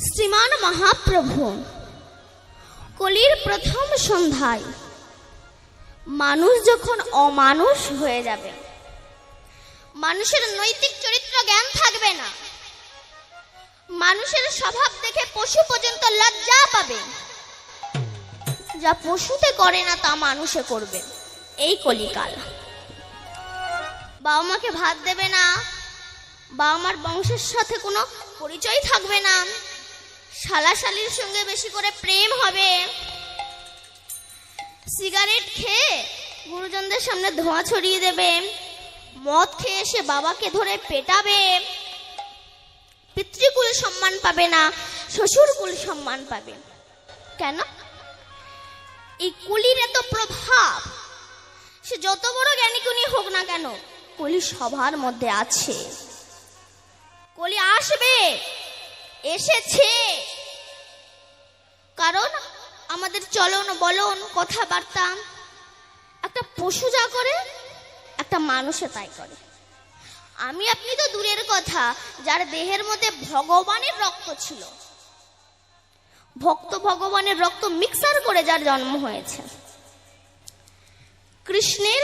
শ্রীমান মহাপ্রভু কলির প্রথম সন্ধ্যায় মানুষ যখন অমানুষ হয়ে যাবে, মানুষের নৈতিক চরিত্র জ্ঞান থাকবে না, মানুষের স্বভাব দেখে পশু পর্যন্ত লজ্জা পাবে, যা পশুতে করে না তা মানুষে করবে। এই কলিকাল। বাবা মাকে ভাত দেবে না, বাবা মার বংশের সাথে কোনো পরিচয় থাকবে না, শালাশালির সঙ্গে বেশি করে প্রেম হবে, সিগারেট খেয়ে গুরুজনদের সামনে ধোঁয়া ছড়িয়ে দেবে, মদ খেয়ে এসে বাবাকে ধরে পেটাবে, পিতৃকুল সম্মান পাবে না, শ্বশুরকুল সম্মান পাবে। কেন? এই কলির এত প্রভাব। সে যত বড় জ্ঞানী গুণী হোক না কেন, কলি সবার মধ্যে আছে। কলি আসবে, এসেছে। কারণ আমাদের চলন বলন কথাবার্তা একটা পশু যা করে একটা মানুষে তাই করে। আমি আপনি তো দূরের কথা, যার দেহের মধ্যে ভগবানের রক্ত ছিল, ভক্ত ভগবানের রক্ত মিক্সার করে যার জন্ম হয়েছে। কৃষ্ণের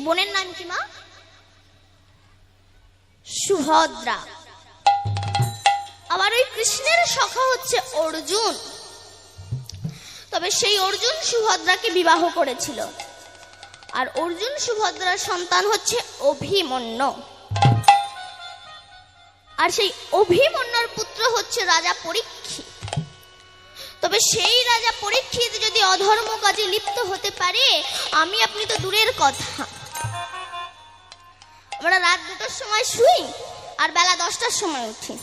বোনের নাম কি মা? সুভদ্রা। আবার ওই কৃষ্ণের সখা হচ্ছে অর্জুন। তবে সেই অর্জুন সুভদ্রাকে বিবাহ করেছিল, আর অর্জুন সুভদ্রার সন্তান হচ্ছে অভিমন্যু। আর সেই অভিমন্যুর পুত্র হচ্ছে রাজা পরীক্ষিত। তবে সেই রাজা পরীক্ষিত যদি অধর্ম কাজে লিপ্ত হতে পারে, আমি আপনি তো দূরের কথা। আমরা রাত 2টার সময় শুই আর বেলা 10টার সময় উঠি।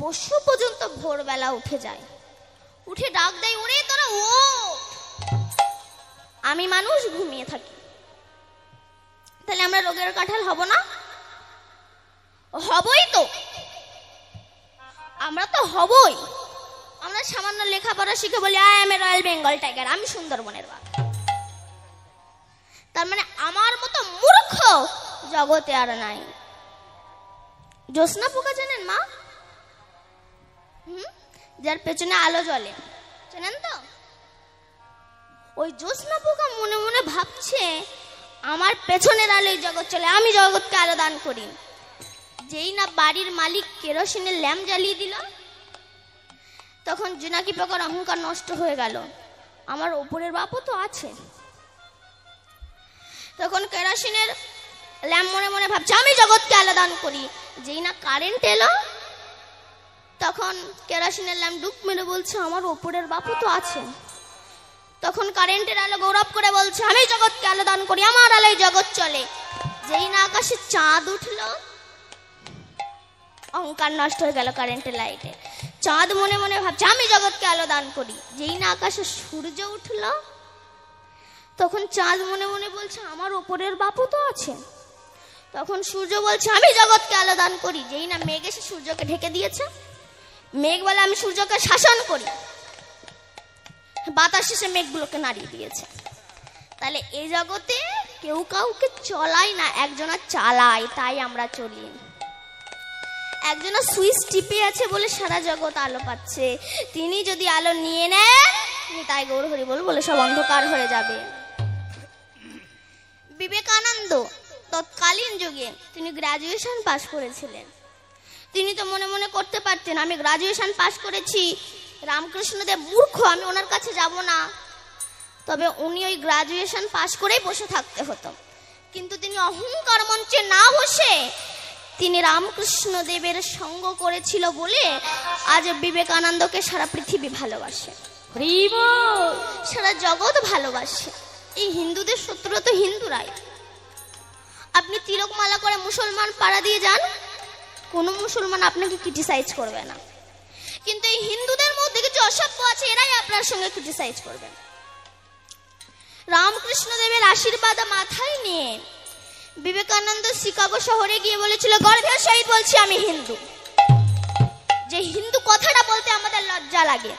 পশু পর্যন্ত ভোরবেলা উঠে যায়, উঠে ডাক দেয়, ওরে তোরা ওঠ। আমি মানুষ ঘুমিয়ে থাকি। তাহলে আমরা রোগের কাঁঠাল হব না? হবই তো, আমরা তো হবই। আমরা সামান্য লেখাপড়া শিখে বলি I M A royal Bengal tiger, আমি সুন্দরবনের বাঘ। তার মানে আমার মতো মূর্খ জগতে আর নাই। জ্যোৎস্না পোকা জানেন মা? যার পেছনে আলো জ্বলে, জানেন তো? ওই জ্যোৎস্না পোকা মনে মনে ভাবছে আমার পেছনের আলোয় জগৎ চলে, আমি জগৎকে আলো দান করি। যেই না বাড়ির মালিক কেরোসিনের ল্যাম্প জ্বালিয়ে দিল, তখন জোনাকি পোকার অহংকার নষ্ট হয়ে গেল, আমার ওপরের বাপও তো আছে। তখন কেরোসিনের ল্যাম্প মনে মনে ভাবছে আমি জগৎকে আলো দান করি। যেই না কারেন্ট এলো, তখন কেরোসিনের ল্যাম্প ডুব মেরে বলছে আমার ওপরের বাপও তো আছে। তখন কারেন্টের আলো গৌরব করে বলছে আমি জগৎকে আলো দান করি, আমার আলোয় জগৎ চলে। যেই না আকাশে চাঁদ উঠলো, অহংকার নষ্ট হয়ে গেল কারেন্টের লাইটে। চাঁদ মনে মনে ভাবছে আমি জগৎকে আলো দান করি। যেই না আকাশে সূর্য উঠলো, তখন চাঁদ মনে মনে বলছে আমার ওপরের বাপও তো আছে। তখন সূর্য বলছে আমি জগৎকে আলো দান করি। যেই না মেঘ এসে সূর্যকে ঢেকে দিয়েছে, মেঘ বলে আমি সূর্যকে শাসন করি। বাতাস এসে মেঘগুলোকে নাড়িয়ে দিয়েছে। তাহলে এই জগতে কেউ কাউকে চলায় না, একজনা চালায়, তাই আমরা চলি। একজনা সুইচ টিপে আছে বলে সারা জগৎ আলো পাচ্ছে। তিনি যদি আলো নিয়ে নেন, তাই গৌর হরি বলে সব অন্ধকার হয়ে যাবে। বিবেকানন্দ তৎকালীন যুগে তিনি গ্রাজুয়েশন পাশ করেছিলেন। তিনি তো মনে মনে করতে পারতেন আমি গ্রাজুয়েশন পাশ করেছি, রামকৃষ্ণদেব মূর্খ, আমি ওনার কাছে যাব না। তবে উনি ওই গ্রাজুয়েশন পাশ করেই বসে থাকতে হতো। কিন্তু তিনি অহংকার মঞ্চে না বসে তিনি রামকৃষ্ণদেবের সঙ্গ করেছিল বলে আজ বিবেকানন্দকে সারা পৃথিবী ভালোবাসে, সারা জগৎ ভালোবাসে। এই হিন্দুদের শত্রু তো হিন্দুরাই। আপনি তিলকমালা করে মুসলমান পাড়া দিয়ে যান, কোনো মুসলমান আপনাকে ক্রিটিসাইজ করবে না। কিন্তু এই হিন্দুদের মধ্যে কিছু অসভ্য আছে, এরাই আপনার সঙ্গে ক্রিটিসাইজ করবে। রামকৃষ্ণদেবের আশীর্বাদ মাথায় নিয়ে বিবেকানন্দ শিকাগো শহরে গিয়ে বলেছিল গর্ভের সহিত বলছি আমি হিন্দু। যে হিন্দু কথাটা বলতে আমাদের লজ্জা লাগে,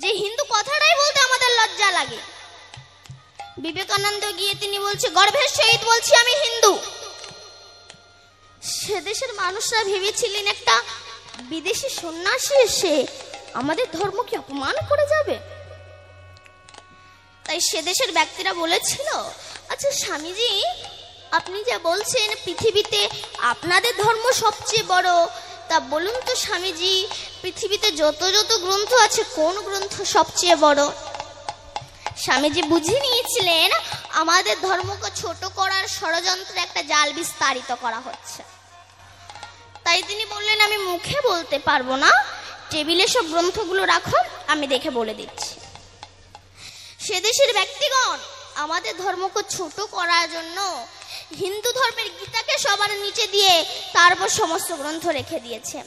যে হিন্দু কথাটাই বলতে আমাদের লজ্জা লাগে। বিবেকানন্দ গিয়ে তিনি বলছে গর্ভের সহিত বলছি আমি হিন্দু। সে দেশের মানুষরা ভেবেছিলেন একটা বিদেশি সন্ন্যাসী এসে আমাদের ধর্মকে অপমান করে যাবে। তাই সে দেশের ব্যক্তিরা বলেছিল, আচ্ছা স্বামীজি, আপনি যা বলছেন পৃথিবীতে আপনাদের ধর্ম সবচেয়ে বড়, তা বলুন তো স্বামীজি, পৃথিবীতে যত যত গ্রন্থ আছে কোন গ্রন্থ সবচেয়ে বড়? স্বামীজি বুঝে নিয়েছিলেন আমাদের ধর্মকে ছোট করার ষড়যন্ত্রে একটা জাল বিস্তারিত করা হচ্ছে। তাই তিনি বললেন, আমি মুখে বলতে পারবো না, টেবিলে সব গ্রন্থগুলো রাখো, আমি দেখে বলে দিচ্ছি। সে দেশের ব্যক্তিগণ আমাদের ধর্মকে ছোট করার জন্য হিন্দু ধর্মের গীতাকে সবার নিচে দিয়ে তারপর সমস্ত গ্রন্থ রেখে দিয়েছে।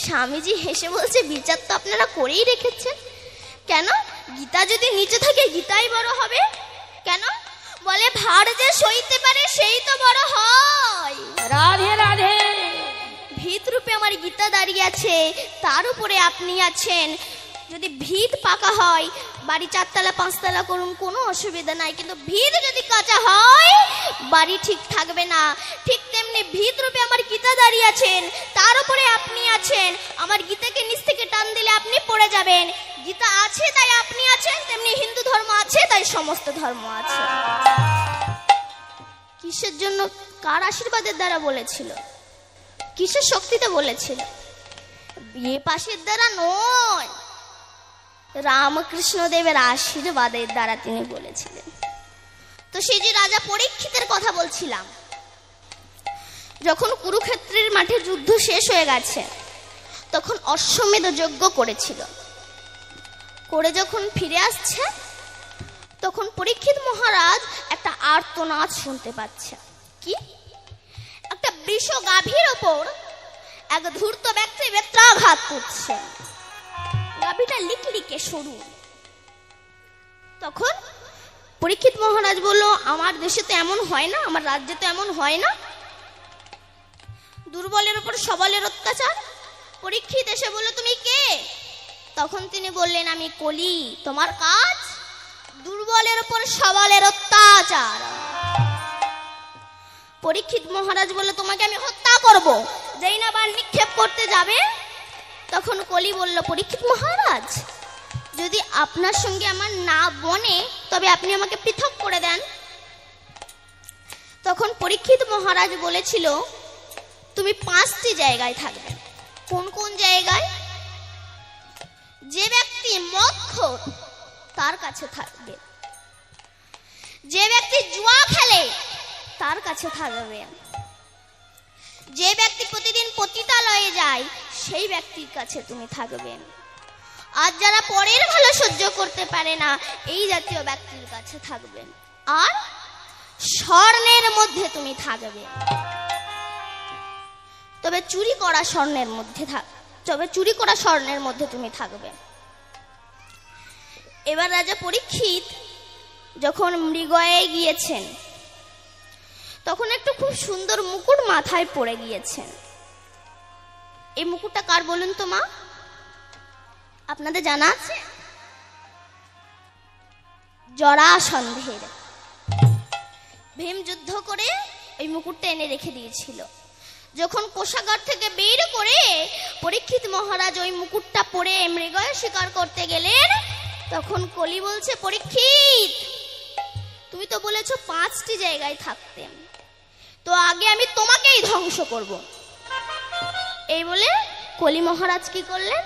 স্বামীজি হেসে বলছে, বিচার তো আপনারা করেই রেখেছেন, কেন? গীতা যদি নিচে থাকে গীতাই বড় হবে কেন? বলে, ভার যে সইতে পারে সেই তো বড় হয়। রাধে রাধে। ভিত রূপে আমার গীতা দাঁড়িয়ে আছে, তার উপরে আপনি আছেন। যদি ভিত পাকা হয় বাড়ি 4 তলা 5 তলা করুন, কোনো অসুবিধা নাই, কিন্তু ভিত যদি কাঁচা হয় বাড়ি ঠিক থাকবে না। ঠিক তেমনি ভিত রূপে আমার গীতা দাঁড়িয়ে আছেন, তার উপরে আপনি আছেন। আমার গীতাকে নিচ থেকে টান দিলে আপনি পড়ে যাবেন। গীতা আছে তাই আপনি আছেন, তেমনি হিন্দু ধর্ম আছে তাই সমস্ত ধর্ম আছে। কিসের জন্য, কার আশীর্বাদের দ্বারা বলেছিল? কিসের শক্তিতে বলেছিল? বিয়ে পাশের দ্বারা নয়, রামকৃষ্ণ দেবের আশীর্বাদের দ্বারা তিনি বলেছিলেন। তো সেই যে রাজা পরীক্ষিতের কথা বলছিলাম, যখন কুরুক্ষেত্রের মাঠে যুদ্ধ শেষ হয়ে গেছে তখন অশ্বমেধ যজ্ঞ করেছিল। করে যখন ফিরে আসছে তখন পরীক্ষিত মহারাজ একটা আর্তনাদ শুনতে পাচ্ছে। কি? একটা বৃষ গাভীর ওপর এক ধূর্ত ব্যক্তি বেত্রাঘাত করছে। গাভীটা লিকলিকে সরু। তখন পরীক্ষিত মহারাজ বলল, আমার দেশে তো এমন হয় না, আমার রাজ্যে তো এমন হয় না, দুর্বলের উপর সবলের অত্যাচার। পরীক্ষিত এসে বলল, তুমি কে? তখন তিনি বললেন, আমি কলি, তোমার কাজ দুর্বলের উপর সবলের অত্যাচার। পরীক্ষিত মহারাজ বলল, তোমাকে আমি হত্যা করব। যেই না বার নিক্ষেপ করতে যাবে তখন কলি বলল, পরীক্ষিত মহারাজ, যদি আপনার সঙ্গে আমার না বনে তবে আপনি আমাকে পৃথক করে দেন। তখন পরীক্ষিত মহারাজ বলেছিল, তুমি 5টি জায়গায় থাকবে। কোন কোন জায়গায়? যে ব্যক্তি মদখোর তার কাছে থাকবে, যে ব্যক্তি জুয়া খেলে তার কাছে থাকবে, যে ব্যক্তি প্রতিদিন পতিতালয়ে যায় সেই ব্যক্তির কাছে তুমি থাকবে, আর যারা পরের ভালো সহ্য করতে পারে না এই জাতীয় ব্যক্তির কাছে থাকবে, আর স্বর্ণের মধ্যে তুমি থাকবে। তবে চুরি করা স্বর্ণের মধ্যে তুমি থাকবে। এবার রাজা পরীক্ষিত যখন মৃগয়ে গিয়েছেন তখন একটু খুব সুন্দর মুকুট মাথায় পড়ে গিয়েছেন। এই মুকুটটা কার বলুন তো মা? আপনাদের জানা আছে? জরাসন্ধের। ভীম যুদ্ধ করে ওই মুকুটটা এনে রেখে দিয়েছিল। যখন কোষাগার থেকে বের করে পরীক্ষিত মহারাজ ওই মুকুটটা পরে মৃগয় শিকার করতে গেলেন, তখন কলি বলছে, পরীক্ষিত, তুমি তো বলেছো 5টি জায়গায় থাকতে, তো আগে আমি তোমাকেই ধ্বংস করব। এই বলে কলি মহারাজ কি করলেন?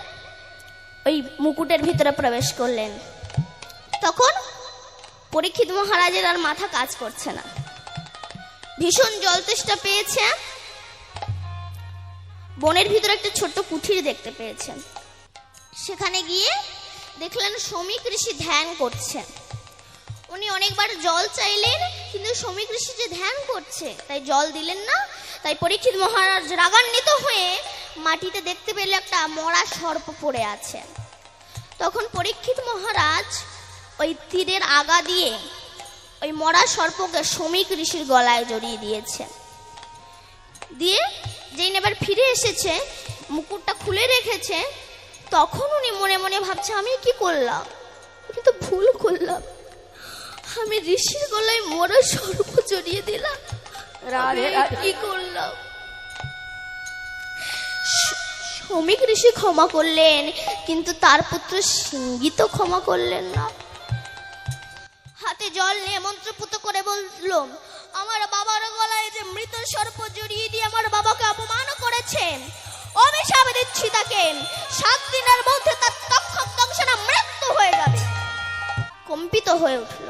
ওই মুকুটের ভিতরে প্রবেশ করলেন। তখন পরীক্ষিত মহারাজের আর মাথা কাজ করছে না, ভীষণ জল তেষ্টা পেয়েছে। বনের ভিতরে একটা ছোট্ট কুঠির দেখতে পেয়েছেন। সেখানে গিয়ে দেখলেন শ্রমিক ঋষি ধ্যান করছেন। উনি অনেকবার জল চাইলেন, কিন্তু শ্রমিক ঋষি যে ধ্যান করছে তাই জল দিলেন না। তাই পরীক্ষিত মহারাজ রাগান্বিত হয়ে মাটিতে দেখতে পেলে একটা মরা সর্প পড়ে আছে। তখন পরীক্ষিত মহারাজ ওই তীরের আগা দিয়ে ওই মরা সর্পকে শ্রমিক ঋষির গলায় জড়িয়ে দিয়েছে। দিয়ে যেই এবার ফিরে এসেছে, মুকুটটা খুলে রেখেছে, তখন উনি মনে মনে ভাবছে, আমি কি করলাম? কিন্তু ভুল করলাম, আমি ঋষির গলায় মরা সর্প জড়িয়ে দিলাম। কি করলাম? শ্রমিক ঋষি ক্ষমা করলেন, কিন্তু তার পুত্র সিংহী তো ক্ষমা করলেন না। হাতে জল নিয়ে মন্ত্রপুত করে বলল, আমার বাবার গলায় যে মৃত সর্প জড়িয়ে দিয়ে আমার বাবাকে অপমান করেছেন, অভিশাপ দিচ্ছি তাকে, 7 দিনের মধ্যে তার তক্ষক দংশনে মৃত্যু হয়ে যাবে। কম্পিত হয়ে উঠল।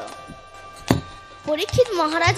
পরীক্ষিত মহারাজ